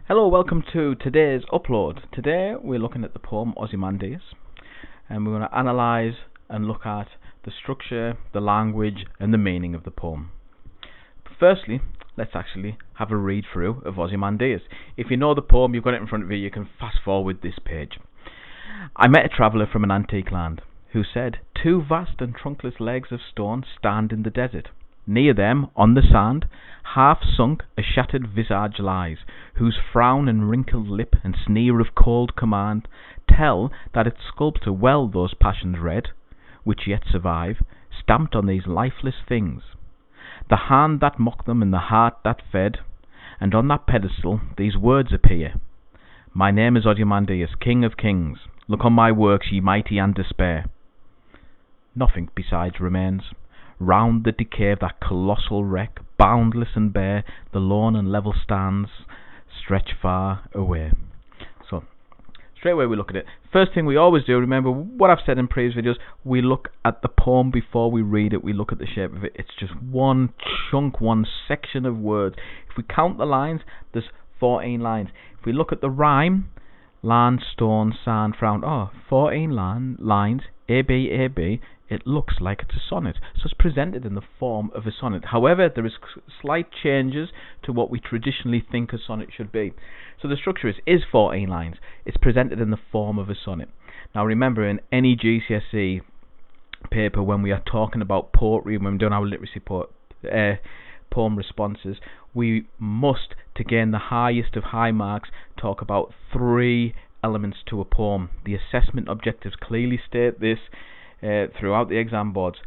Hello, welcome to today's upload. Today we're looking at the poem Ozymandias, and we're going to analyse and look at the structure, the language and the meaning of the poem. But firstly, let's actually have a read through of Ozymandias. If you know the poem, you've got it in front of you, you can fast forward this page. I met a traveller from an antique land, who said, "Two vast and trunkless legs of stone stand in the desert. Near them, on the sand, half sunk, a shattered visage lies, whose frown and wrinkled lip and sneer of cold command tell that its sculptor well those passions read, which yet survive, stamped on these lifeless things. The hand that mocked them and the heart that fed, and on that pedestal these words appear. My name is Ozymandias, King of Kings. Look on my works, ye mighty, and despair. Nothing besides remains. Round the decay of that colossal wreck, boundless and bare, the lone and level stands stretch far away." So, straight away we look at it. First thing we always do, remember what I've said in previous videos, we look at the poem before we read it, we look at the shape of it. It's just one chunk, one section of words. If we count the lines, there's 14 lines. If we look at the rhyme, land, stone, sand, frown, 14 lines, A, B, A, B, it looks like it's a sonnet. So it's presented in the form of a sonnet. However, there is slight changes to what we traditionally think a sonnet should be. So the structure is 14 lines. It's presented in the form of a sonnet. Now remember, in any GCSE paper, when we are talking about poetry, when we're doing our literacy poem responses, we must, to gain the highest of high marks, talk about 3 elements to a poem. The assessment objectives clearly state this throughout the exam boards: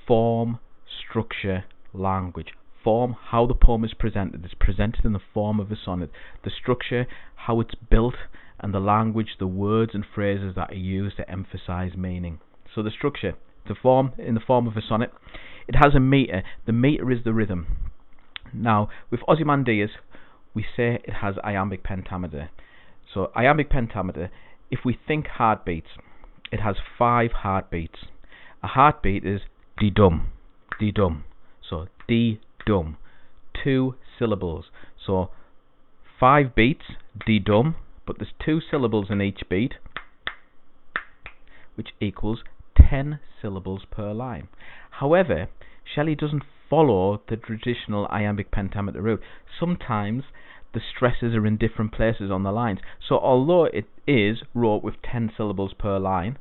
form, structure, language. Form, how the poem is presented. It's presented in the form of a sonnet. The structure, how it's built, and the language, the words and phrases that are used to emphasize meaning. So the structure, the form in the form of a sonnet. It has a meter. The meter is the rhythm. Now, with Ozymandias, we say it has iambic pentameter. So iambic pentameter, if we think heartbeats, it has 5 heartbeats. A heartbeat is D-dum, D-dum. So D-dum, 2 syllables. So 5 beats, D-dum, but there's 2 syllables in each beat, which equals 10 syllables per line. However, Shelley doesn't follow the traditional iambic pentameter route. Sometimes the stresses are in different places on the lines. So although it is wrote with 10 syllables per line,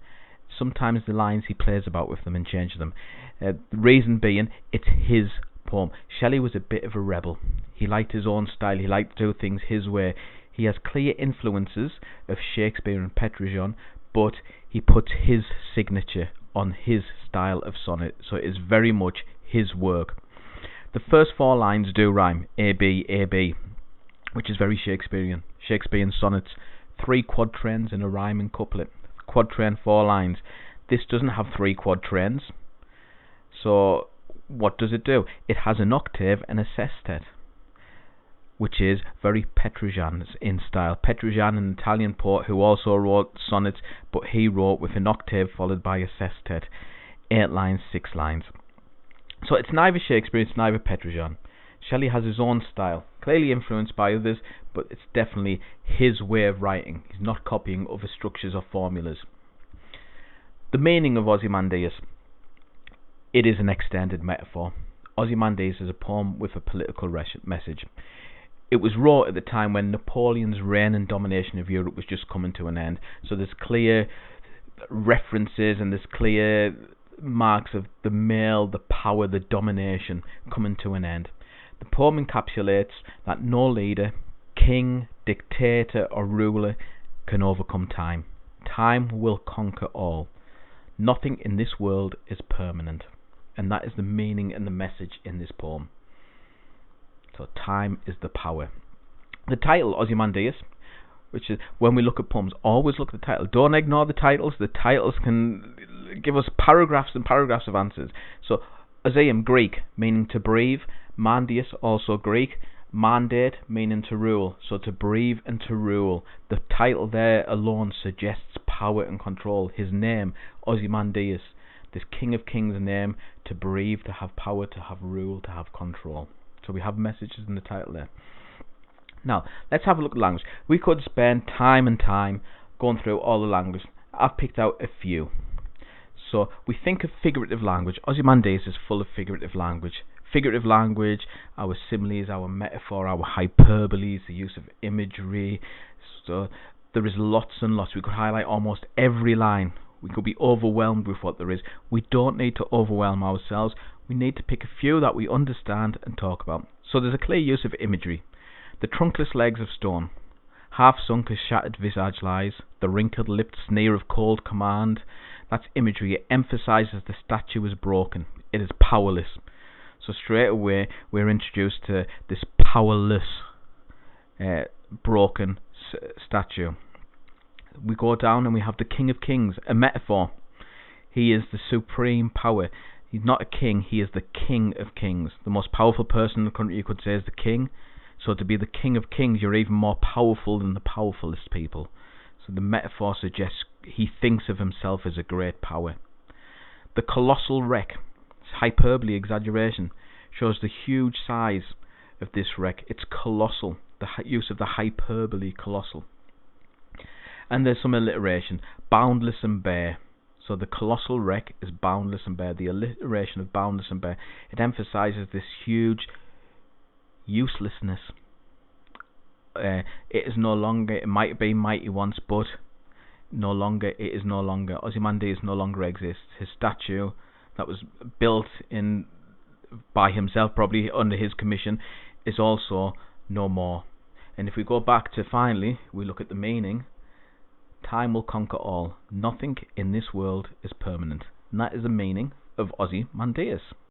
sometimes the lines he plays about with them and changes them. The reason being, it's his poem. Shelley was a bit of a rebel. He liked his own style. He liked to do things his way. He has clear influences of Shakespeare and Petrarch, but he puts his signature on his style of sonnet. So it is very much his work. The first 4 lines do rhyme, A, B, A, B, which is very Shakespearean. Shakespearean sonnets, 3 quatrains in a rhyming couplet. Quatrain, 4 lines. This doesn't have 3 quatrains. So what does it do? It has an octave and a sestet, which is very Petrarchan in style. Petrarchan, an Italian poet who also wrote sonnets, but he wrote with an octave followed by a sestet. 8 lines, 6 lines. So it's neither Shakespeare, it's neither Petrarchan. Shelley has his own style, clearly influenced by others, but it's definitely his way of writing. He's not copying other structures or formulas. The meaning of Ozymandias. It is an extended metaphor. Ozymandias is a poem with a political message. It was wrote at the time when Napoleon's reign and domination of Europe was just coming to an end. So there's clear references and there's clear marks of the male, the power, the domination coming to an end. The poem encapsulates that no leader, king, dictator or ruler can overcome time. Time will conquer all. Nothing in this world is permanent. And that is the meaning and the message in this poem. So time is the power. The title, Ozymandias, which is, when we look at poems, always look at the title. Don't ignore the titles. The titles can give us paragraphs and paragraphs of answers. So Ozymandias, Greek, meaning to breathe. Mandius, also Greek. Mandate, meaning to rule. So to breathe and to rule. The title there alone suggests power and control. His name, Ozymandias, this King of Kings name, to breathe, to have power, to have rule, to have control. So we have messages in the title there. Now, let's have a look at language. We could spend time and time going through all the language. I've picked out a few. So, we think of figurative language. Ozymandias is full of figurative language. Figurative language, our similes, our metaphor, our hyperboles, the use of imagery. So, there is lots and lots. We could highlight almost every line. We could be overwhelmed with what there is. We don't need to overwhelm ourselves. We need to pick a few that we understand and talk about. So there's a clear use of imagery. The trunkless legs of stone. Half sunk as shattered visage lies. The wrinkled lipped sneer of cold command. That's imagery. It emphasizes the statue is broken. It is powerless. So straight away we're introduced to this powerless, broken statue. We go down and we have the King of Kings, a metaphor. He is the supreme power. He's not a king, he is the King of Kings. The most powerful person in the country, you could say, is the king. So to be the King of Kings, you're even more powerful than the powerfulest people. So the metaphor suggests he thinks of himself as a great power. The colossal wreck, hyperbole, exaggeration, shows the huge size of this wreck. It's colossal. The use of the hyperbole, colossal. And there's some alliteration, boundless and bare. So the colossal wreck is boundless and bare. The alliteration of boundless and bare, it emphasizes this huge uselessness. It is no longer, it might have been mighty once, but no longer, it is no longer. Ozymandias no longer exists. His statue that was built in by himself, probably under his commission, is also no more. And if we go back to finally, we look at the meaning. Time will conquer all. Nothing in this world is permanent. And that is the meaning of Ozymandias.